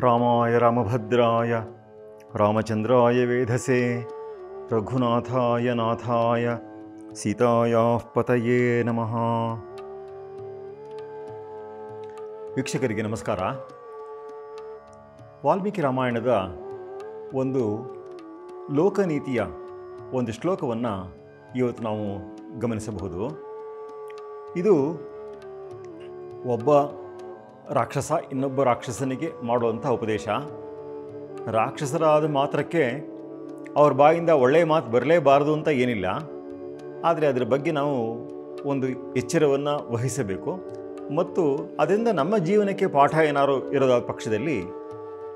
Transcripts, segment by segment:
ರಾಮಾಯ ರಾಮಭದ್ರಾಯ ರಾಮಚಂದ್ರಾಯ ವೇಧಸೆ ರಘುನಾಥಾಯ ನಾಥಾಯ ಸೀತಾಯಾಃ ಪತಯೇ ನಮಃ. ವೀಕ್ಷಕರಿಗೆ ನಮಸ್ಕಾರ. ವಾಲ್ಮೀಕಿ ರಾಮಾಯಣದ ಒಂದು ಲೋಕನೀತಿಯ ಒಂದು ಶ್ಲೋಕವನ್ನು ಇವತ್ತು ನಾವು ಗಮನಿಸಬಹುದು. ಇದು ಒಬ್ಬ ರಾಕ್ಷಸ ಇನ್ನೊಬ್ಬ ರಾಕ್ಷಸನಿಗೆ ಮಾಡುವಂಥ ಉಪದೇಶ. ರಾಕ್ಷಸರಾದ ಮಾತ್ರಕ್ಕೆ ಅವ್ರ ಬಾಯಿಂದ ಒಳ್ಳೆಯ ಮಾತು ಬರಲೇಬಾರದು ಅಂತ ಏನಿಲ್ಲ. ಆದರೆ ಅದರ ಬಗ್ಗೆ ನಾವು ಒಂದು ಎಚ್ಚರವನ್ನು ವಹಿಸಬೇಕು ಮತ್ತು ಅದರಿಂದ ನಮ್ಮ ಜೀವನಕ್ಕೆ ಪಾಠ ಏನಾರು ಇರೋದಾದ ಪಕ್ಷದಲ್ಲಿ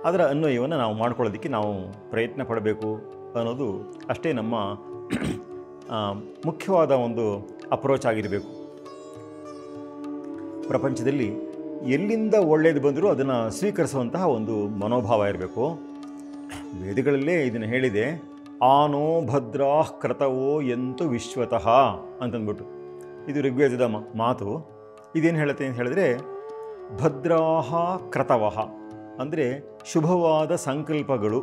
ಅದರ ಅನ್ವಯವನ್ನು ನಾವು ಮಾಡ್ಕೊಳ್ಳೋದಕ್ಕೆ ನಾವು ಪ್ರಯತ್ನ ಪಡಬೇಕು ಅನ್ನೋದು ಅಷ್ಟೇ ನಮ್ಮ ಮುಖ್ಯವಾದ ಒಂದು ಅಪ್ರೋಚ್ ಆಗಿರಬೇಕು. ಪ್ರಪಂಚದಲ್ಲಿ ಎಲ್ಲಿಂದ ಒಳ್ಳೆಯದು ಬಂದರೂ ಅದನ್ನು ಸ್ವೀಕರಿಸುವಂತಹ ಒಂದು ಮನೋಭಾವ ಇರಬೇಕು. ವೇದಗಳಲ್ಲೇ ಇದನ್ನು ಹೇಳಿದೆ, ಆನೋ ಭದ್ರಾಃ ಕ್ರತವೋ ಎಂತು ವಿಶ್ವತಃ ಅಂತಂದ್ಬಿಟ್ಟು. ಇದು ಋಗ್ವೇದದ ಮಾತು. ಇದೇನು ಹೇಳುತ್ತೆ ಅಂತ ಹೇಳಿದ್ರೆ, ಭದ್ರಾಃ ಕ್ರತವಃ ಅಂದರೆ ಶುಭವಾದ ಸಂಕಲ್ಪಗಳು,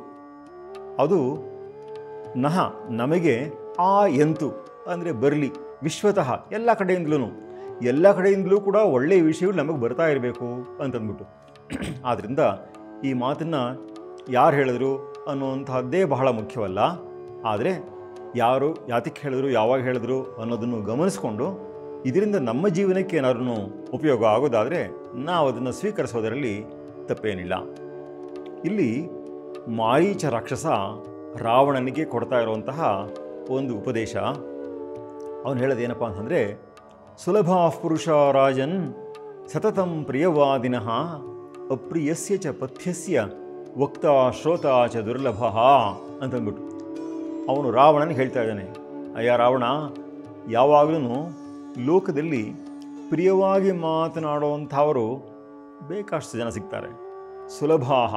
ಅದು ನಮಗೆ ಆ ಎಂತು ಅಂದರೆ ಬರಲಿ, ವಿಶ್ವತಃ ಎಲ್ಲ ಕಡೆಯಿಂದಲೂ ಕೂಡ ಒಳ್ಳೆಯ ವಿಷಯಗಳು ನಮಗೆ ಬರ್ತಾ ಇರಬೇಕು ಅಂತಂದ್ಬಿಟ್ಟು. ಆದ್ದರಿಂದ ಈ ಮಾತನ್ನು ಯಾರು ಹೇಳಿದ್ರು ಅನ್ನುವಂಥದ್ದೇ ಬಹಳ ಮುಖ್ಯವಲ್ಲ. ಆದರೆ ಯಾರು ಯಾತಕ್ಕೆ ಹೇಳಿದ್ರು, ಯಾವಾಗ ಹೇಳಿದ್ರು ಅನ್ನೋದನ್ನು ಗಮನಿಸ್ಕೊಂಡು ಇದರಿಂದ ನಮ್ಮ ಜೀವನಕ್ಕೆ ಏನಾದ್ರೂ ಉಪಯೋಗ ಆಗೋದಾದರೆ ನಾವು ಅದನ್ನು ಸ್ವೀಕರಿಸೋದರಲ್ಲಿ ತಪ್ಪೇನಿಲ್ಲ. ಇಲ್ಲಿ ಮಾರೀಚ ರಾಕ್ಷಸ ರಾವಣನಿಗೆ ಕೊಡ್ತಾ ಇರುವಂತಹ ಒಂದು ಉಪದೇಶ. ಅವನು ಹೇಳೋದೇನಪ್ಪ ಅಂತಂದರೆ, ಸುಲಭ ಪುರುಷ ರಾಜನ್ ಸತತಂ ಪ್ರಿಯವಾದಿನಃ ಅಪ್ರಿಯಸ್ಯ ಚ ಪಥ್ಯಸ್ಯ ವಕ್ತಾ ಶ್ರೋತಾ ಚ ದುರ್ಲಭ ಅಂತಂದ್ಬಿಟ್ಟು ಅವನು ರಾವಣನಿಗೆ ಹೇಳ್ತಾ ಇದ್ದಾನೆ, ಅಯ್ಯ ರಾವಣ, ಯಾವಾಗಲೂ ಲೋಕದಲ್ಲಿ ಪ್ರಿಯವಾಗಿ ಮಾತನಾಡುವಂಥವರು ಬೇಕಷ್ಟು ಜನ ಸಿಗ್ತಾರೆ. ಸುಲಭಾಹ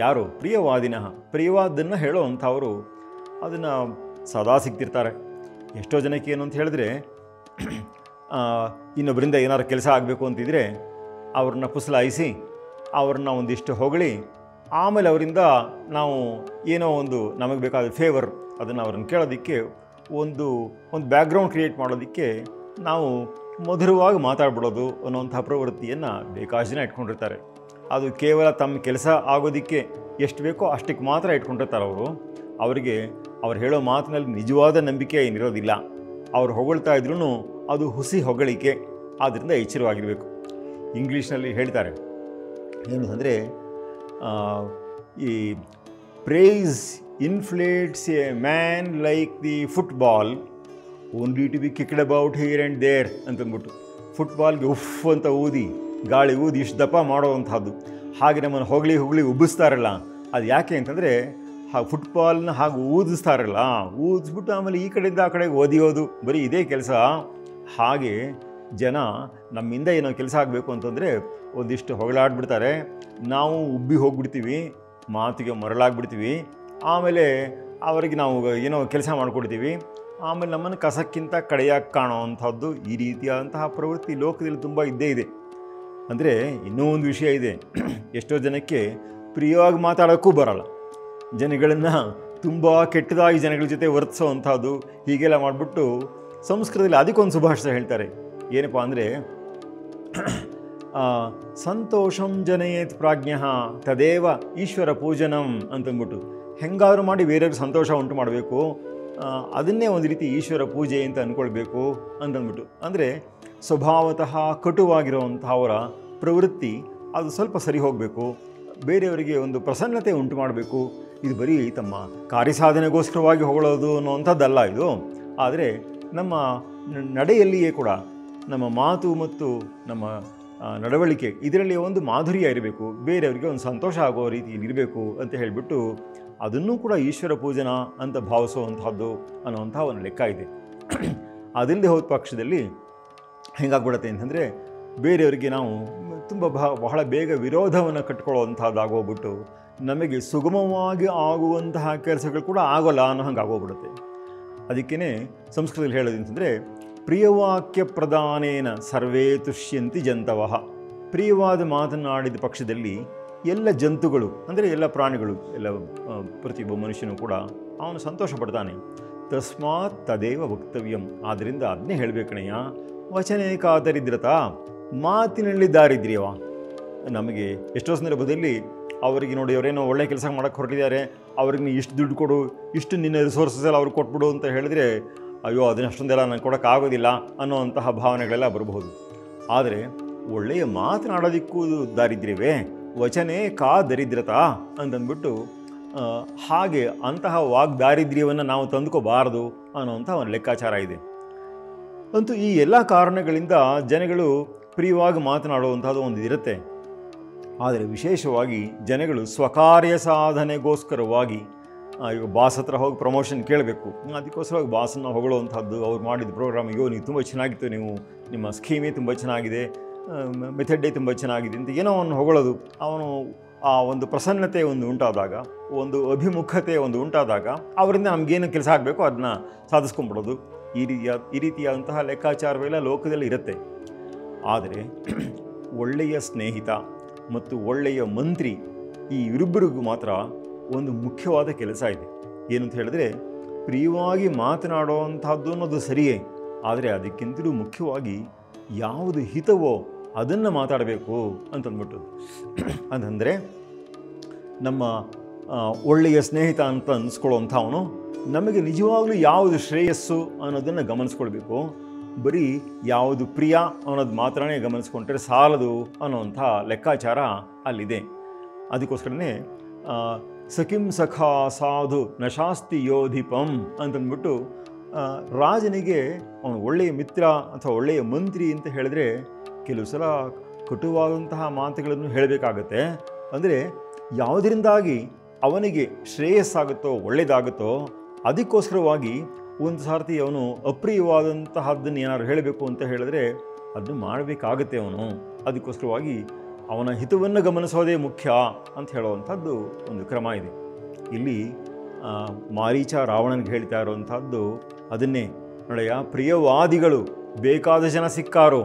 ಯಾರು? ಪ್ರಿಯವಾದಿನಃ, ಪ್ರಿಯವಾದನ್ನು ಹೇಳೋವಂಥವರು ಅದನ್ನು ಸದಾ ಸಿಗ್ತಿರ್ತಾರೆ. ಎಷ್ಟೋ ಜನಕ್ಕೆ ಏನು ಅಂತ ಹೇಳಿದ್ರೆ, ಇನ್ನೊಬ್ಬರಿಂದ ಏನಾದ್ರು ಕೆಲಸ ಆಗಬೇಕು ಅಂತಿದ್ರೆ ಅವ್ರನ್ನ ಪುಸಲಾಯಿಸಿ ಅವ್ರನ್ನ ಒಂದಿಷ್ಟು ಹೊಗಳಿ ಆಮೇಲೆ ಅವರಿಂದ ನಾವು ಏನೋ ಒಂದು ನಮಗೆ ಬೇಕಾದ ಫೇವರ್ ಅದನ್ನು ಅವ್ರನ್ನ ಕೇಳೋದಕ್ಕೆ ಒಂದು ಬ್ಯಾಕ್ಗ್ರೌಂಡ್ ಕ್ರಿಯೇಟ್ ಮಾಡೋದಕ್ಕೆ ನಾವು ಮಧುರವಾಗಿ ಮಾತಾಡ್ಬಿಡೋದು ಅನ್ನೋಂಥ ಪ್ರವೃತ್ತಿಯನ್ನು ಬೇಕಾಷ್ಟು ಜನ ಇಟ್ಕೊಂಡಿರ್ತಾರೆ. ಅದು ಕೇವಲ ತಮ್ಮ ಕೆಲಸ ಆಗೋದಕ್ಕೆ ಎಷ್ಟು ಬೇಕೋ ಅಷ್ಟಕ್ಕೆ ಮಾತ್ರ ಇಟ್ಕೊಂಡಿರ್ತಾರೆ ಅವರು. ಅವರಿಗೆ ಅವ್ರು ಹೇಳೋ ಮಾತಿನಲ್ಲಿ ನಿಜವಾದ ನಂಬಿಕೆ ಏನಿರೋದಿಲ್ಲ. ಅವ್ರು ಹೊಗಳ್ತಾ ಇದ್ರೂ ಅದು ಹುಸಿ ಹೊಗಳಿಕೆ. ಆದ್ದರಿಂದ ಎಚ್ಚರವಾಗಿರಬೇಕು. ಇಂಗ್ಲೀಷ್ನಲ್ಲಿ ಹೇಳ್ತಾರೆ ಏನು ಅಂದರೆ, ಈ praise inflates a man like the football only to be kicked about here and there ಅಂತಂದ್ಬಿಟ್ಟು. ಫುಟ್ಬಾಲ್ಗೆ ಉಫ್ ಅಂತ ಊದಿ ಗಾಳಿ ಊದಿ ಇಷ್ಟು ದಪ್ಪ ಮಾಡೋವಂಥದ್ದು. ಹಾಗೆ ನಮ್ಮನ್ನು ಹೊಗಳಿ ಉಬ್ಬಿಸ್ತಾರಲ್ಲ, ಅದು ಯಾಕೆ ಅಂತಂದರೆ ಫುಟ್ಬಾಲ್ನ ಹಾಗೆ ಊದಿಸ್ತಾರಲ್ಲ, ಊದಿಸ್ಬಿಟ್ಟು ಆಮೇಲೆ ಈ ಕಡೆಯಿಂದ ಆ ಕಡೆಗೆ ಓದಿಯೋದು, ಬರೀ ಇದೇ ಕೆಲಸ. ಹಾಗೆ ಜನ ನಮ್ಮಿಂದ ಏನೋ ಕೆಲಸ ಆಗಬೇಕು ಅಂತಂದರೆ ಒಂದಿಷ್ಟು ಹೊಗಳಾಡ್ಬಿಡ್ತಾರೆ, ನಾವು ಉಬ್ಬಿ ಹೋಗ್ಬಿಡ್ತೀವಿ, ಮಾತಿಗೆ ಮರಳಾಗ್ಬಿಡ್ತೀವಿ, ಆಮೇಲೆ ಅವರಿಗೆ ನಾವು ಏನೋ ಕೆಲಸ ಮಾಡಿಕೊಡ್ತೀವಿ, ಆಮೇಲೆ ನಮ್ಮನ್ನು ಕಸಕ್ಕಿಂತ ಕಡೆಯಾಗಿ ಕಾಣೋವಂಥದ್ದು. ಈ ರೀತಿಯಾದಂತಹ ಪ್ರವೃತ್ತಿ ಲೋಕದಲ್ಲಿ ತುಂಬ ಇದ್ದೇ ಇದೆ. ಅಂದರೆ ಇನ್ನೂ ಒಂದು ವಿಷಯ ಇದೆ, ಎಷ್ಟೋ ಜನಕ್ಕೆ ಪ್ರಿಯವಾಗಿ ಮಾತಾಡೋಕ್ಕೂ ಬರಲ್ಲ. ಜನಗಳನ್ನು ತುಂಬ ಕೆಟ್ಟದಾಗಿ ಜನಗಳ ಜೊತೆ ವರ್ತಿಸೋವಂಥದ್ದು ಹೀಗೆಲ್ಲ ಮಾಡಿಬಿಟ್ಟು ಸಂಸ್ಕೃತದಲ್ಲಿ ಅದಕ್ಕೊಂದು ಸುಭಾಷಿತ ಹೇಳ್ತಾರೆ. ಏನಪ್ಪ ಅಂದರೆ, ಸಂತೋಷಂ ಜನಯೇತ್ ಪ್ರಾಜ್ಞಃ ತದೇವ ಈಶ್ವರ ಪೂಜನಂ ಅಂತಂದ್ಬಿಟ್ಟು. ಹೆಂಗಾದ್ರೂ ಮಾಡಿ ಬೇರೆಯವ್ರಿಗೆ ಸಂತೋಷ ಉಂಟು ಮಾಡಬೇಕು, ಅದನ್ನೇ ಒಂದು ರೀತಿ ಈಶ್ವರ ಪೂಜೆ ಅಂತ ಅಂದ್ಕೊಳ್ಬೇಕು ಅಂತಂದ್ಬಿಟ್ಟು. ಅಂದರೆ ಸ್ವಭಾವತಃ ಕಟುವಾಗಿರುವಂಥವರ ಪ್ರವೃತ್ತಿ ಅದು ಸ್ವಲ್ಪ ಸರಿ ಹೋಗಬೇಕು, ಬೇರೆಯವರಿಗೆ ಒಂದು ಪ್ರಸನ್ನತೆ ಉಂಟು ಮಾಡಬೇಕು. ಇದು ಬರೀ ತಮ್ಮ ಕಾರ್ಯಸಾಧನೆಗೋಸ್ಕರವಾಗಿ ಹೊಗಳೋದು ಅನ್ನೋವಂಥದ್ದಲ್ಲ ಇದು. ಆದರೆ ನಮ್ಮ ನಡೆಯಲ್ಲಿಯೇ ಕೂಡ ನಮ್ಮ ಮಾತು ಮತ್ತು ನಮ್ಮ ನಡವಳಿಕೆ ಇದರಲ್ಲಿ ಒಂದು ಮಾಧುರ್ಯ ಇರಬೇಕು, ಬೇರೆಯವರಿಗೆ ಒಂದು ಸಂತೋಷ ಆಗೋ ರೀತಿಯಲ್ಲಿ ಇರಬೇಕು ಅಂತ ಹೇಳಿಬಿಟ್ಟು ಅದನ್ನೂ ಕೂಡ ಈಶ್ವರ ಪೂಜನ ಅಂತ ಭಾವಿಸುವಂಥದ್ದು ಅನ್ನೋವಂಥ ಒಂದು ಲೆಕ್ಕ ಇದೆ. ಅದಿಲ್ಲದೆ ಹೋದ ಪಕ್ಷದಲ್ಲಿ ಹೆಂಗಾಗ್ಬಿಡುತ್ತೆ ಅಂತಂದರೆ, ಬೇರೆಯವರಿಗೆ ನಾವು ತುಂಬ ಬಹಳ ಬೇಗ ವಿರೋಧವನ್ನು ಕಟ್ಕೊಳ್ಳುವಂಥದ್ದಾಗೋಗ್ಬಿಟ್ಟು ನಮಗೆ ಸುಗಮವಾಗಿ ಆಗುವಂತಹ ಕೆಲಸಗಳು ಕೂಡ ಆಗೋಲ್ಲ ಅನ್ನೋ ಹಂಗೆ ಆಗೋಗ್ಬಿಡುತ್ತೆ. ಅದಕ್ಕೇ ಸಂಸ್ಕೃತದಲ್ಲಿ ಹೇಳೋದು ಅಂತಂದರೆ, ಪ್ರಿಯವಾಕ್ಯ ಪ್ರದಾನೇನ ಸರ್ವೇ ತುಷ್ಯಂತಿ ಜಂತವಃ. ಪ್ರಿಯವಾದ ಮಾತನಾಡಿದ ಪಕ್ಷದಲ್ಲಿ ಎಲ್ಲ ಜಂತುಗಳು ಅಂದರೆ ಎಲ್ಲ ಪ್ರಾಣಿಗಳು ಎಲ್ಲ ಪ್ರತಿಯೊಬ್ಬ ಮನುಷ್ಯನೂ ಕೂಡ ಅವನು ಸಂತೋಷ ಪಡ್ತಾನೆ. ತಸ್ಮಾತ್ ತದೇವ ವಕ್ತವ್ಯಂ, ಆದ್ದರಿಂದ ಅದನ್ನೇ ಹೇಳಬೇಕಣಯ್ಯ. ವಚನೇಕ ದರಿದ್ರತಾ, ಮಾತಿನಲ್ಲಿ ದಾರಿದ್ರ್ಯವ. ನಮಗೆ ಎಷ್ಟೋ ಸಂದರ್ಭದಲ್ಲಿ ಅವರಿಗೆ ನೋಡಿ, ಅವರೇನೋ ಒಳ್ಳೆ ಕೆಲಸ ಮಾಡೋಕ್ಕೆ ಹೊರಟಿದ್ದಾರೆ, ಅವ್ರಿಗೆ ನೀ ಇಷ್ಟು ದುಡ್ಡು ಕೊಡು, ಇಷ್ಟು ನಿನ್ನ ರಿಸೋರ್ಸಸ್ ಎಲ್ಲ ಅವ್ರಿಗೆ ಕೊಟ್ಬಿಡು ಅಂತ ಹೇಳಿದ್ರೆ, ಅಯ್ಯೋ ಅದನ್ನ ಅಷ್ಟೊಂದೆಲ್ಲ ನಂಗೆ ಕೊಡೋಕ್ಕಾಗೋದಿಲ್ಲ ಅನ್ನೋವಂತಹ ಭಾವನೆಗಳೆಲ್ಲ ಬರಬಹುದು. ಆದರೆ ಒಳ್ಳೆಯ ಮಾತನಾಡೋದಕ್ಕೂ ದಾರಿದ್ರ್ಯವೇ, ವಚನೇ ಕಾ ದರಿದ್ರತಾ ಅಂತಂದ್ಬಿಟ್ಟು ಹಾಗೆ ಅಂತಹ ವಾಗ್ದಾರಿದ್ರ್ಯವನ್ನು ನಾವು ತಂದುಕೋಬಾರದು ಅನ್ನೋಂಥ ಒಂದು ಲೆಕ್ಕಾಚಾರ ಇದೆ. ಅಂತೂ ಈ ಎಲ್ಲ ಕಾರಣಗಳಿಂದ ಜನಗಳು ಪ್ರಿಯವಾಗಿ ಮಾತನಾಡುವಂಥದ್ದು ಒಂದು ಇರುತ್ತೆ. ಆದರೆ ವಿಶೇಷವಾಗಿ ಜನಗಳು ಸ್ವಕಾರ್ಯ ಸಾಧನೆಗೋಸ್ಕರವಾಗಿ ಈಗ ಬಾಸ್ ಹತ್ರ ಹೋಗಿ ಪ್ರಮೋಷನ್ ಕೇಳಬೇಕು, ಅದಕ್ಕೋಸ್ಕರವಾಗಿ ಬಾಸನ್ನು ಹೊಗಳುವಂಥದ್ದು, ಅವ್ರು ಮಾಡಿದ ಪ್ರೋಗ್ರಾಮ್, ಅಯ್ಯೋ ನೀವು ತುಂಬ ಚೆನ್ನಾಗಿತ್ತು, ನಿಮ್ಮ ಸ್ಕೀಮೇ ತುಂಬ ಚೆನ್ನಾಗಿದೆ, ಮೆಥಡೇ ತುಂಬ ಚೆನ್ನಾಗಿದೆ ಅಂತ ಏನೋ ಅವನು ಹೊಗಳೋದು. ಅವನು ಆ ಒಂದು ಪ್ರಸನ್ನತೆ ಒಂದು ಉಂಟಾದಾಗ, ಒಂದು ಅಭಿಮುಖತೆ ಒಂದು ಉಂಟಾದಾಗ ಅವರಿಂದ ನಮಗೇನು ಕೆಲಸ ಆಗಬೇಕು ಅದನ್ನ ಸಾಧಿಸ್ಕೊಂಡ್ಬಿಡೋದು. ಈ ರೀತಿಯಾದಂತಹ ಲೆಕ್ಕಾಚಾರವೆಲ್ಲ ಲೋಕದಲ್ಲಿ ಇರುತ್ತೆ. ಆದರೆ ಒಳ್ಳೆಯ ಸ್ನೇಹಿತ ಮತ್ತು ಒಳ್ಳೆಯ ಮಂತ್ರಿ, ಈ ಇಬ್ಬರಿಗೂ ಮಾತ್ರ ಒಂದು ಮುಖ್ಯವಾದ ಕೆಲಸ ಇದೆ. ಏನಂತ ಹೇಳಿದ್ರೆ, ಪ್ರಿಯವಾಗಿ ಮಾತನಾಡುವಂಥದ್ದು ಅನ್ನೋದು ಸರಿಯೇ, ಆದರೆ ಅದಕ್ಕಿಂತಲೂ ಮುಖ್ಯವಾಗಿ ಯಾವುದು ಹಿತವೋ ಅದನ್ನು ಮಾತಾಡಬೇಕು ಅಂತಂದ್ಬಿಟ್ಟು. ಅಂತಂದರೆ ನಮ್ಮ ಒಳ್ಳೆಯ ಸ್ನೇಹಿತ ಅಂತ ಅನಿಸ್ಕೊಳ್ಳೋವಂಥವನು ನಮಗೆ ನಿಜವಾಗ್ಲೂ ಯಾವುದು ಶ್ರೇಯಸ್ಸು ಅನ್ನೋದನ್ನು ಗಮನಿಸ್ಕೊಳ್ಬೇಕು. ಬರೀ ಯಾವುದು ಪ್ರಿಯ ಅನ್ನೋದು ಮಾತ್ರನೇ ಗಮನಿಸ್ಕೊಂಡ್ರೆ ಸಾಲದು ಅನ್ನೋವಂಥ ಲೆಕ್ಕಾಚಾರ ಅಲ್ಲಿದೆ. ಅದಕ್ಕೋಸ್ಕರನೇ ಸಖಿಂ ಸಖಾ ಸಾಧು ನಶಾಸ್ತಿ ಯೋಧಿಪಂ ಅಂತಂದ್ಬಿಟ್ಟು ರಾಜನಿಗೆ ಅವನು ಒಳ್ಳೆಯ ಮಿತ್ರ ಅಥವಾ ಒಳ್ಳೆಯ ಮಂತ್ರಿ ಅಂತ ಹೇಳಿದ್ರೆ ಕೆಲವು ಸಲ ಕಟುವಾದಂತಹ ಮಾತುಗಳನ್ನು ಹೇಳಬೇಕಾಗತ್ತೆ. ಅಂದರೆ ಯಾವುದರಿಂದಾಗಿ ಅವನಿಗೆ ಶ್ರೇಯಸ್ಸಾಗುತ್ತೋ ಒಳ್ಳೆಯದಾಗುತ್ತೋ ಅದಕ್ಕೋಸ್ಕರವಾಗಿ ಒಂದು ಸಾರ್ತಿ ಅವನು ಅಪ್ರಿಯವಾದಂತಹದ್ದನ್ನು ಏನಾದ್ರು ಹೇಳಬೇಕು ಅಂತ ಹೇಳಿದ್ರೆ ಅದನ್ನು ಮಾಡಬೇಕಾಗತ್ತೆ ಅವನು. ಅದಕ್ಕೋಸ್ಕರವಾಗಿ ಅವನ ಹಿತವನ್ನು ಗಮನಿಸೋದೇ ಮುಖ್ಯ ಅಂತ ಹೇಳುವಂಥದ್ದು ಒಂದು ಕ್ರಮ ಇದೆ. ಇಲ್ಲಿ ಮಾರೀಚ ರಾವಣನಿಗೆ ಹೇಳ್ತಾ ಇರುವಂಥದ್ದು ಅದನ್ನೇ. ನೋಡೆಯ, ಪ್ರಿಯವಾದಿಗಳು ಬೇಕಾದ ಜನ ಸಿಕ್ಕಾರೋ,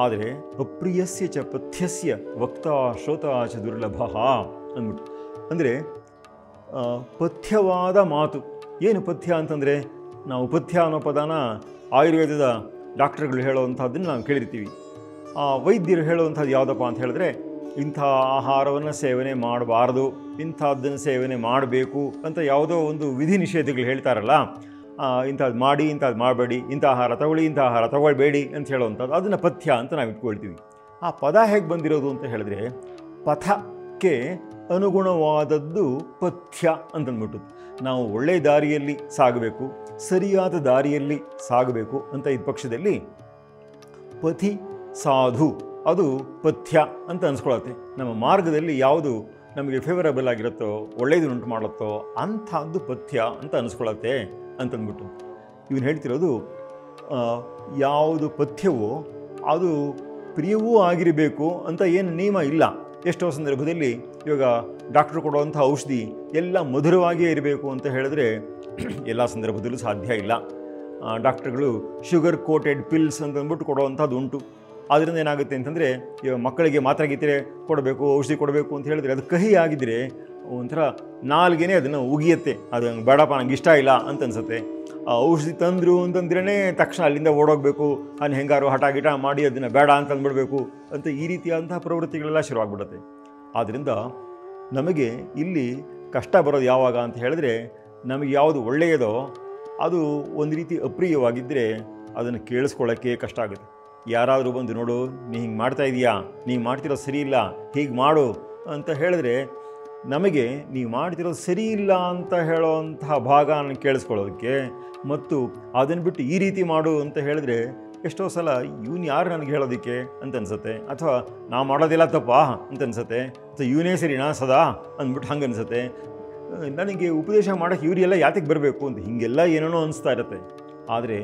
ಆದರೆ ಅಪ್ರಿಯಸ್ಯ ಚ ಪಥ್ಯಸ್ಯ ವಕ್ತಾ ಶ್ರೋತಾ ಚ ದುರ್ಲಭ ಅಂದ್ಬಿಟ್ಟು. ಅಂದರೆ ಪಥ್ಯವಾದ ಮಾತು. ಏನು ಪಥ್ಯ ಅಂತಂದರೆ, ನಾವು ಪಥ್ಯ ಅನ್ನೋ ಪದನ ಆಯುರ್ವೇದದ ಡಾಕ್ಟರ್ಗಳು ಹೇಳುವಂಥದ್ದನ್ನು ನಾವು ಕೇಳಿರ್ತೀವಿ. ವೈದ್ಯರು ಹೇಳುವಂಥದ್ದು ಯಾವುದಪ್ಪ ಅಂತ ಹೇಳಿದ್ರೆ, ಇಂಥ ಆಹಾರವನ್ನು ಸೇವನೆ ಮಾಡಬಾರ್ದು, ಇಂಥದ್ದನ್ನು ಸೇವನೆ ಮಾಡಬೇಕು ಅಂತ ಯಾವುದೋ ಒಂದು ವಿಧಿ ನಿಷೇಧಗಳು ಹೇಳ್ತಾರಲ್ಲ, ಇಂಥದ್ದು ಮಾಡಿ, ಇಂಥದ್ದು ಮಾಡಬೇಡಿ, ಇಂಥ ಆಹಾರ ತಗೊಳ್ಳಿ, ಇಂಥ ಆಹಾರ ತಗೊಳ್ಬೇಡಿ ಅಂತ ಹೇಳುವಂಥದ್ದು, ಅದನ್ನು ಪಥ್ಯ ಅಂತ ನಾವು ಇಟ್ಕೊಳ್ತೀವಿ. ಆ ಪದ ಹೇಗೆ ಬಂದಿರೋದು ಅಂತ ಹೇಳಿದ್ರೆ, ಪಥಕ್ಕೆ ಅನುಗುಣವಾದದ್ದು ಪಥ್ಯ ಅಂತಂದ್ಬಿಟ್ಟು. ನಾವು ಒಳ್ಳೆಯ ದಾರಿಯಲ್ಲಿ ಸಾಗಬೇಕು, ಸರಿಯಾದ ದಾರಿಯಲ್ಲಿ ಸಾಗಬೇಕು ಅಂತ ಇದ್ದ ಪಕ್ಷದಲ್ಲಿ ಪಥಿ ಸಾಧು ಅದು ಪಥ್ಯ ಅಂತ ಅನ್ಸ್ಕೊಳತ್ತೆ. ನಮ್ಮ ಮಾರ್ಗದಲ್ಲಿ ಯಾವುದು ನಮಗೆ ಫೇವರಬಲ್ ಆಗಿರುತ್ತೋ, ಒಳ್ಳೆಯದು ಉಂಟು ಮಾಡುತ್ತೋ ಅಂಥದ್ದು ಪಥ್ಯ ಅಂತ ಅನಿಸ್ಕೊಳತ್ತೆ ಅಂತಂದ್ಬಿಟ್ಟು. ಇವನು ಹೇಳ್ತಿರೋದು ಯಾವುದು ಪಥ್ಯವೋ ಅದು ಪ್ರಿಯವೂ ಆಗಿರಬೇಕು ಅಂತ ಏನು ನಿಯಮ ಇಲ್ಲ. ಎಷ್ಟೋ ಸಂದರ್ಭದಲ್ಲಿ ಇವಾಗ ಡಾಕ್ಟ್ರು ಕೊಡುವಂಥ ಔಷಧಿ ಎಲ್ಲ ಮಧುರವಾಗಿಯೇ ಇರಬೇಕು ಅಂತ ಹೇಳಿದ್ರೆ ಎಲ್ಲ ಸಂದರ್ಭದಲ್ಲೂ ಸಾಧ್ಯ ಇಲ್ಲ. ಡಾಕ್ಟ್ರುಗಳು ಶುಗರ್ ಕೋಟೆಡ್ ಪಿಲ್ಸ್ ಅಂತಂದ್ಬಿಟ್ಟು ಕೊಡುವಂಥದ್ದು ಉಂಟು. ಅದರಿಂದ ಏನಾಗುತ್ತೆ ಅಂತಂದರೆ, ಇವಾಗ ಮಕ್ಕಳಿಗೆ ಮಾತ್ರೆ ಗೀತ್ರೆ ಕೊಡಬೇಕು, ಔಷಧಿ ಕೊಡಬೇಕು ಅಂತ ಹೇಳಿದ್ರೆ ಅದು ಕಹಿ ಆಗಿದ್ದರೆ ಒಂಥರ ನಾಲ್ಗೆನೇ ಅದನ್ನು ಉಗಿಯುತ್ತೆ. ಅದು ಹಂಗೆ ಬೇಡಪ್ಪ, ನಂಗೆ ಇಷ್ಟ ಇಲ್ಲ ಅಂತ ಅನ್ಸುತ್ತೆ. ಔಷಧಿ ತಂದರು ಅಂತಂದ್ರೇ ತಕ್ಷಣ ಅಲ್ಲಿಂದ ಓಡೋಗಬೇಕು, ಅಲ್ಲಿ ಹೆಂಗಾರು ಹಠ ಗಿಟ ಮಾಡಿ ಅದನ್ನು ಬೇಡ ಅಂತ ಅಂದ್ಬಿಡಬೇಕು ಅಂತ ಈ ರೀತಿಯಾದಂತಹ ಪ್ರವೃತ್ತಿಗಳೆಲ್ಲ ಶುರುವಾಗ್ಬಿಡುತ್ತೆ. ಆದ್ದರಿಂದ ನಮಗೆ ಇಲ್ಲಿ ಕಷ್ಟ ಬರೋದು ಯಾವಾಗ ಅಂತ ಹೇಳಿದ್ರೆ, ನಮಗೆ ಯಾವುದು ಒಳ್ಳೆಯದೋ ಅದು ಒಂದು ರೀತಿ ಅಪ್ರಿಯವಾಗಿದ್ದರೆ ಅದನ್ನು ಕೇಳಿಸ್ಕೊಳ್ಳೋಕ್ಕೆ ಕಷ್ಟ ಆಗುತ್ತೆ. ಯಾರಾದರೂ ಬಂದು, ನೋಡು ನೀ ಹಿಂಗೆ ಮಾಡ್ತಾ ಇದೀಯಾ, ನೀವು ಮಾಡ್ತಿರೋದು ಸರಿ ಇಲ್ಲ, ಹೀಗೆ ಮಾಡು ಅಂತ ಹೇಳಿದ್ರೆ ನಮಗೆ ನೀವು ಮಾಡ್ತಿರೋದು ಸರಿ ಇಲ್ಲ ಅಂತ ಹೇಳೋವಂತಹ ಭಾಗನ ಕೇಳಿಸ್ಕೊಳ್ಳೋದಕ್ಕೆ, ಮತ್ತು ಅದನ್ನು ಬಿಟ್ಟು ಈ ರೀತಿ ಮಾಡು ಅಂತ ಹೇಳಿದ್ರೆ ಎಷ್ಟೋ ಸಲ ಇವನು ಯಾರು ನನಗೆ ಹೇಳೋದಕ್ಕೆ ಅಂತ ಅನ್ಸುತ್ತೆ, ಅಥವಾ ನಾ ಮಾಡೋದಿಲ್ಲ ತಪ್ಪಾ ಅಂತ ಅನ್ಸುತ್ತೆ, ಅಥವಾ ಇವನೇ ಸರಿನಾ ಸದಾ ಅಂದ್ಬಿಟ್ಟು ಹಂಗೆ ಅನ್ಸುತ್ತೆ. ನನಗೆ ಉಪದೇಶ ಮಾಡೋಕ್ಕೆ ಇವರೆಲ್ಲ ಯಾತಕ್ಕೆ ಬರಬೇಕು ಅಂತ ಹೀಗೆಲ್ಲ ಏನೇನೋ ಅನಿಸ್ತಾ ಇರುತ್ತೆ. ಆದರೆ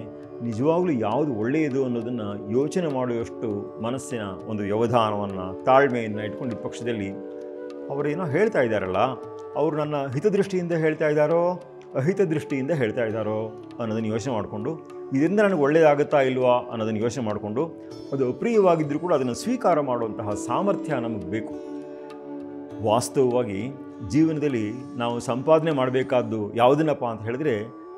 ನಿಜವಾಗ್ಲೂ ಯಾವುದು ಒಳ್ಳೆಯದು ಅನ್ನೋದನ್ನು ಯೋಚನೆ ಮಾಡುವಷ್ಟು ಮನಸ್ಸಿನ ಒಂದು ವ್ಯವಧಾನವನ್ನು, ತಾಳ್ಮೆಯನ್ನು ಇಟ್ಕೊಂಡಿದ್ದ ಪಕ್ಷದಲ್ಲಿ ಅವರೇನೋ ಹೇಳ್ತಾ ಇದ್ದಾರಲ್ಲ, ಅವರು ನನ್ನ ಹಿತದೃಷ್ಟಿಯಿಂದ ಹೇಳ್ತಾ ಇದ್ದಾರೋ ಅಹಿತ ದೃಷ್ಟಿಯಿಂದ ಹೇಳ್ತಾ ಇದ್ದಾರೋ ಅನ್ನೋದನ್ನು ಯೋಚನೆ ಮಾಡಿಕೊಂಡು, ಇದರಿಂದ ನನಗೆ ಒಳ್ಳೆಯದಾಗುತ್ತಾ ಇಲ್ವಾ ಅನ್ನೋದನ್ನು ಯೋಚನೆ ಮಾಡಿಕೊಂಡು, ಅದು ಅಪ್ರಿಯವಾಗಿದ್ದರೂ ಕೂಡ ಅದನ್ನು ಸ್ವೀಕಾರ ಮಾಡುವಂತಹ ಸಾಮರ್ಥ್ಯ ನಮಗೆ ಬೇಕು. ವಾಸ್ತವವಾಗಿ ಜೀವನದಲ್ಲಿ ನಾವು ಸಂಪಾದನೆ ಮಾಡಬೇಕಾದ್ದು ಯಾವುದನ್ನಪ್ಪ ಅಂತ ಹೇಳಿದ್ರೆ,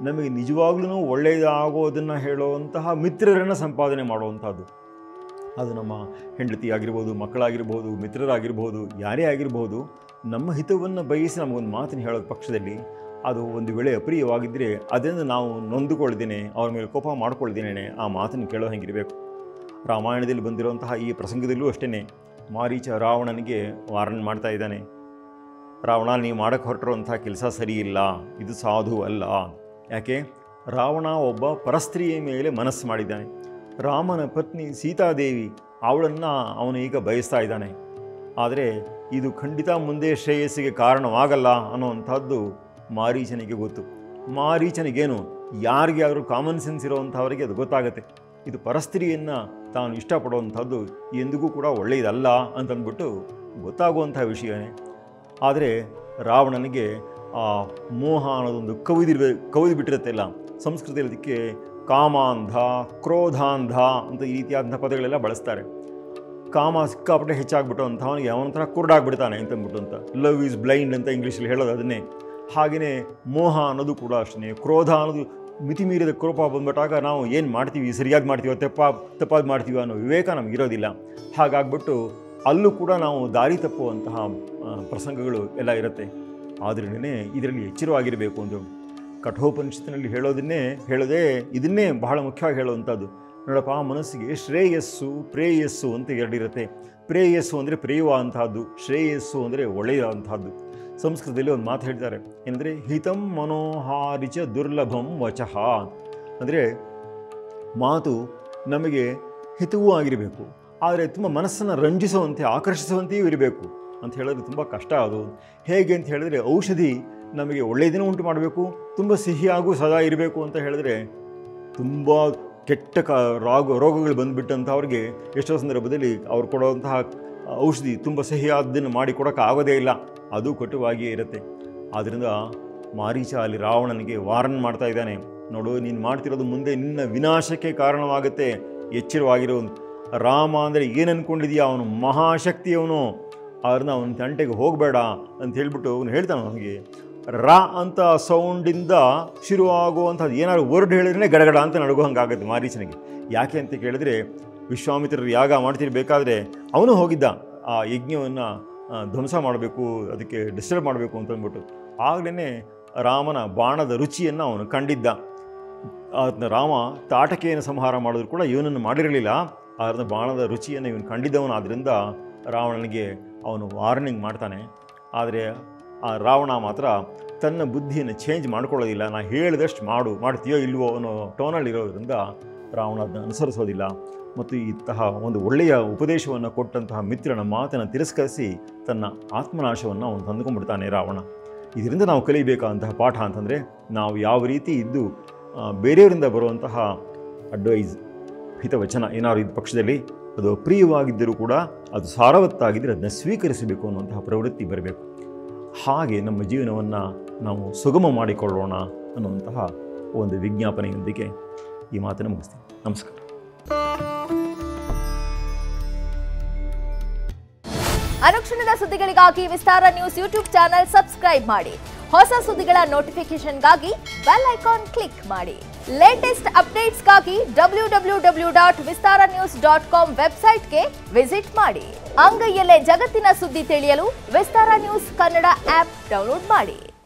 ನಮಗೆ ನಿಜವಾಗ್ಲೂ ಒಳ್ಳೆಯದಾಗೋದನ್ನು ಹೇಳುವಂತಹ ಮಿತ್ರರನ್ನು ಸಂಪಾದನೆ ಮಾಡುವಂಥದ್ದು. ಅದು ನಮ್ಮ ಹೆಂಡತಿ ಆಗಿರ್ಬೋದು, ಮಕ್ಕಳಾಗಿರ್ಬೋದು, ಮಿತ್ರರಾಗಿರ್ಬೋದು, ಯಾರೇ ಆಗಿರ್ಬೋದು. ನಮ್ಮ ಹಿತವನ್ನು ಬಯಸಿ ನಮಗೊಂದು ಮಾತನ್ನು ಹೇಳೋದ ಪಕ್ಷದಲ್ಲಿ ಅದು ಒಂದು ವೇಳೆ ಅಪ್ರಿಯವಾಗಿದ್ದರೆ ಅದನ್ನು ನಾವು ನೊಂದುಕೊಳ್ದೇನೆ, ಅವ್ರ ಮೇಲೆ ಕೋಪ ಮಾಡ್ಕೊಳ್ದೇನೆ ಆ ಮಾತನ್ನು ಕೇಳೋ ಹಾಗಿರಬೇಕು. ರಾಮಾಯಣದಲ್ಲಿ ಬಂದಿರುವಂತಹ ಈ ಪ್ರಸಂಗದಲ್ಲೂ ಅಷ್ಟೇ ಮಾರೀಚ ರಾವಣನಿಗೆ ವಾರ್ನ್ ಮಾಡ್ತಾ ಇದ್ದಾನೆ. ರಾವಣ, ನೀವು ಮಾಡೋಕ್ಕೆ ಹೊರಟಿರುವಂಥ ಕೆಲಸ ಸರಿಯಿಲ್ಲ, ಇದು ಸಾಧು ಅಲ್ಲ. ಯಾಕೆ? ರಾವಣ ಒಬ್ಬ ಪರಸ್ತ್ರೀಯ ಮೇಲೆ ಮನಸ್ಸು ಮಾಡಿದ್ದಾನೆ. ರಾಮನ ಪತ್ನಿ ಸೀತಾದೇವಿ, ಅವಳನ್ನು ಅವನು ಈಗ ಬಯಸ್ತಾ ಇದ್ದಾನೆ. ಆದರೆ ಇದು ಖಂಡಿತ ಮುಂದೆ ಶ್ರೇಯಸ್ಸಿಗೆ ಕಾರಣವಾಗಲ್ಲ ಅನ್ನೋವಂಥದ್ದು ಮಾರೀಚನಿಗೆ ಗೊತ್ತು. ಮಾರೀಚನಿಗೇನು, ಯಾರಿಗಾದರೂ ಕಾಮನ್ ಸೆನ್ಸ್ ಇರೋವಂಥವರಿಗೆ ಅದು ಗೊತ್ತಾಗುತ್ತೆ. ಇದು ಪರಸ್ತ್ರೀಯನ್ನು ತಾನು ಇಷ್ಟಪಡುವಂಥದ್ದು ಎಂದಿಗೂ ಕೂಡ ಒಳ್ಳೆಯದಲ್ಲ ಅಂತಂದ್ಬಿಟ್ಟು ಗೊತ್ತಾಗುವಂಥ ವಿಷಯನೇ. ಆದರೆ ರಾವಣನಿಗೆ ಆ ಮೋಹ ಅನ್ನೋದೊಂದು ಕವಿದು ಬಿಟ್ಟಿರುತ್ತೆಲ್ಲ. ಸಂಸ್ಕೃತಿಯಲ್ಲಿ ಅದಕ್ಕೆ ಕಾಮಾಂಧ, ಕ್ರೋಧಾಂಧ ಅಂತ ಈ ರೀತಿಯಾದಂಥ ಪದಗಳೆಲ್ಲ ಬಳಸ್ತಾರೆ. ಕಾಮ ಸಿಕ್ಕಾಪಟ್ಟೆ ಹೆಚ್ಚಾಗ್ಬಿಟ್ಟು ಅಂತ ಅವನಿಗೆ ಅವನಂತರ ಕುರುಡಾಗ್ಬಿಡ್ತಾನೆ ಅಂತಂದ್ಬಿಟ್ಟು ಅಂತ. ಲವ್ ಈಸ್ ಬ್ಲೈಂಡ್ ಅಂತ ಇಂಗ್ಲೀಷಲ್ಲಿ ಹೇಳೋದು ಅದನ್ನೇ. ಹಾಗೆಯೇ ಮೋಹ ಅನ್ನೋದು ಕೂಡ ಅಷ್ಟೇ. ಕ್ರೋಧ ಅನ್ನೋದು ಮಿತಿಮೀರಿದ ಕೋಪ ಬಂದ್ಬಿಟ್ಟಾಗ ನಾವು ಏನು ಮಾಡ್ತೀವಿ, ಸರಿಯಾಗಿ ಮಾಡ್ತೀವೋ ತಪ್ಪಾಗಿ ಮಾಡ್ತೀವೋ ಅನ್ನೋ ವಿವೇಕ ನಮಗಿರೋದಿಲ್ಲ. ಹಾಗಾಗ್ಬಿಟ್ಟು ಅಲ್ಲೂ ಕೂಡ ನಾವು ದಾರಿ ತಪ್ಪುವಂತಹ ಪ್ರಸಂಗಗಳು ಎಲ್ಲ ಇರುತ್ತೆ. ಆದ್ರೇ ಇದರಲ್ಲಿ ಎಚ್ಚರವಾಗಿರಬೇಕು. ಒಂದು ಕಠೋಪನಿಷತ್ತಿನಲ್ಲಿ ಹೇಳೋದೇ ಇದನ್ನೇ ಬಹಳ ಮುಖ್ಯವಾಗಿ ಹೇಳುವಂಥದ್ದು. ನೋಡಪ್ಪ, ಮನಸ್ಸಿಗೆ ಶ್ರೇಯಸ್ಸು ಪ್ರೇಯಸ್ಸು ಅಂತ ಎರಡಿರುತ್ತೆ. ಪ್ರೇಯಸ್ಸು ಅಂದರೆ ಪ್ರಿಯುವ ಅಂತಹದ್ದು, ಶ್ರೇಯಸ್ಸು ಅಂದರೆ ಒಳ್ಳೆಯುವಂತಹದ್ದು. ಸಂಸ್ಕೃತದಲ್ಲಿ ಒಂದು ಮಾತು ಹೇಳ್ತಾರೆ, ಏನಂದರೆ ಹಿತಂ ಮನೋಹಾರಿಚ ದುರ್ಲಭಂ ವಚಃ. ಅಂದರೆ ಮಾತು ನಮಗೆ ಹಿತವೂ ಆಗಿರಬೇಕು, ಆದರೆ ತುಂಬ ಮನಸ್ಸನ್ನು ರಂಜಿಸುವಂತೆ ಆಕರ್ಷಿಸುವಂತೆಯೂ ಇರಬೇಕು ಅಂತ ಹೇಳಿದ್ರೆ ತುಂಬ ಕಷ್ಟ. ಅದು ಹೇಗೆ ಅಂತ ಹೇಳಿದ್ರೆ, ಔಷಧಿ ನಮಗೆ ಒಳ್ಳೆಯದನ್ನು ಉಂಟು ಮಾಡಬೇಕು, ತುಂಬ ಸಿಹಿಯಾಗೂ ಸದಾ ಇರಬೇಕು ಅಂತ ಹೇಳಿದ್ರೆ ತುಂಬ ಕೆಟ್ಟ ರೋಗಗಳು ಬಂದುಬಿಟ್ಟಂಥವ್ರಿಗೆ ಎಷ್ಟೋ ಸಂದರ್ಭದಲ್ಲಿ ಅವ್ರು ಕೊಡುವಂತಹ ಔಷಧಿ ತುಂಬ ಸಿಹಿಯಾದ್ದನ್ನು ಮಾಡಿ ಕೊಡೋಕ್ಕೆ ಆಗೋದೇ ಇಲ್ಲ, ಅದು ಕಟುವಾಗಿಯೇ ಇರುತ್ತೆ. ಆದ್ದರಿಂದ ಮಾರೀಚ ಅಲ್ಲಿ ರಾವಣನಿಗೆ ವಾರ್ನ್ ಮಾಡ್ತಾ ಇದ್ದಾನೆ, ನೋಡು, ನೀನು ಮಾಡ್ತಿರೋದು ಮುಂದೆ ನಿನ್ನ ವಿನಾಶಕ್ಕೆ ಕಾರಣವಾಗುತ್ತೆ, ಎಚ್ಚರವಾಗಿರೋ. ರಾಮ ಅಂದರೆ ಏನು ಅಂದ್ಕೊಂಡಿದೆಯಾ, ಅವನು ಮಹಾಶಕ್ತಿಯವನು, ಅವ್ರನ್ನ ಅವನ ತಂಟೆಗೆ ಹೋಗಬೇಡ ಅಂತ ಹೇಳ್ಬಿಟ್ಟು ಅವನು ಹೇಳ್ತಾನೆ. ಅವನಿಗೆ ರಾ ಅಂತ ಸೌಂಡಿಂದ ಶುರುವಾಗುವಂಥದ್ದು ಏನಾದ್ರು ವರ್ಡ್ ಹೇಳಿದ್ರೆ ಗಡಗಡ ಅಂತ ನಡುಗೋ ಹಂಗಾಗುತ್ತೆ ಮಾರೀಚನಿಗೆ. ಯಾಕೆ ಅಂತ ಕೇಳಿದ್ರೆ, ವಿಶ್ವಾಮಿತ್ರರು ಯಾಗ ಮಾಡ್ತಿರ್ಬೇಕಾದ್ರೆ ಅವನು ಹೋಗಿದ್ದ ಆ ಯಜ್ಞವನ್ನು ಧ್ವಂಸ ಮಾಡಬೇಕು, ಅದಕ್ಕೆ ಡಿಸ್ಟರ್ಬ್ ಮಾಡಬೇಕು ಅಂತಂದ್ಬಿಟ್ಟು. ಆಗಲೇ ರಾಮನ ಬಾಣದ ರುಚಿಯನ್ನು ಅವನು ಕಂಡಿದ್ದ. ಅದನ್ನ ರಾಮ ತಾಟಕೆಯನ್ನು ಸಂಹಾರ ಮಾಡಿದ್ರು ಕೂಡ ಇವನನ್ನು ಮಾಡಿರಲಿಲ್ಲ. ಅದರ ಬಾಣದ ರುಚಿಯನ್ನು ಇವನು ಕಂಡಿದ್ದವನು. ಆದ್ದರಿಂದ ರಾವಣನಿಗೆ ಅವನು ವಾರ್ನಿಂಗ್ ಮಾಡ್ತಾನೆ. ಆದರೆ ಆ ರಾವಣ ಮಾತ್ರ ತನ್ನ ಬುದ್ಧಿಯನ್ನು ಚೇಂಜ್ ಮಾಡ್ಕೊಳ್ಳೋದಿಲ್ಲ. ನಾ ಹೇಳಿದಷ್ಟು ಮಾಡ್ತೀಯೋ ಇಲ್ವೋ ಅನ್ನೋ ಟೋನಲ್ಲಿರೋದ್ರಿಂದ ರಾವಣ ಅದನ್ನು ಅನುಸರಿಸೋದಿಲ್ಲ. ಮತ್ತು ಇಂತಹ ಒಂದು ಒಳ್ಳೆಯ ಉಪದೇಶವನ್ನು ಕೊಟ್ಟಂತಹ ಮಿತ್ರನ ಮಾತನ್ನು ತಿರಸ್ಕರಿಸಿ ತನ್ನ ಆತ್ಮನಾಶವನ್ನು ಅವನು ತಂದುಕೊಂಡ್ಬಿಡ್ತಾನೆ ರಾವಣ. ಇದರಿಂದ ನಾವು ಕಲಿಬೇಕಾದಂತಹ ಪಾಠ ಅಂತಂದರೆ, ನಾವು ಯಾವ ರೀತಿ ಇದ್ದು ಬೇರೆಯವರಿಂದ ಬರುವಂತಹ ಅಡ್ವೈಸ್, ಹಿತವಚನ ಏನಾದ್ರು ಇದ್ದ ಪಕ್ಷದಲ್ಲಿ ಅದು ಪ್ರಿಯವಾಗಿದ್ದರೂ ಕೂಡ ಅದು ಸಾರವತ್ತಾಗಿದ್ದರೆ ಅದನ್ನು ಸ್ವೀಕರಿಸಬೇಕು ಅನ್ನುವಂತಹ ಪ್ರವೃತ್ತಿ ಬರಬೇಕು. ಹಾಗೆ ನಮ್ಮ ಜೀವನವನ್ನು ನಾವು ಸುಗಮ ಮಾಡಿಕೊಳ್ಳೋಣ ಅನ್ನುವಂತಹ ಒಂದು ವಿಜ್ಞಾಪನೆಯೊಂದಿಗೆ ಈ ಮಾತನ್ನು ಮುಗಿಸ್ತೀನಿ. ನಮಸ್ಕಾರ. ಅನುಕ್ಷಣದ ಸುದ್ದಿಗಳಿಗಾಗಿ ವಿಸ್ತಾರ ನ್ಯೂಸ್ ಯೂಟ್ಯೂಬ್ ಚಾನೆಲ್ ಸಬ್ಸ್ಕ್ರೈಬ್ ಮಾಡಿ. ಹೊಸ ಸುದ್ದಿಗಳ ನೋಟಿಫಿಕೇಶನ್ಗಾಗಿ ಬೆಲ್ ಐಕಾನ್ ಕ್ಲಿಕ್ ಮಾಡಿ. ಲೇಟೆಸ್ಟ್ ಅಪ್ಡೇಟ್ಸ್ಗಾಗಿ www.vistaranews.com ವೆಬ್ಸೈಟ್ಗೆ ವಿಸಿಟ್ ಮಾಡಿ. ಅಂಗೈಯಲ್ಲೇ ಜಗತ್ತಿನ ಸುದ್ದಿ ತಿಳಿಯಲು ವಿಸ್ತಾರ ನ್ಯೂಸ್ ಕನ್ನಡ ಆಪ್ ಡೌನ್ಲೋಡ್ ಮಾಡಿ.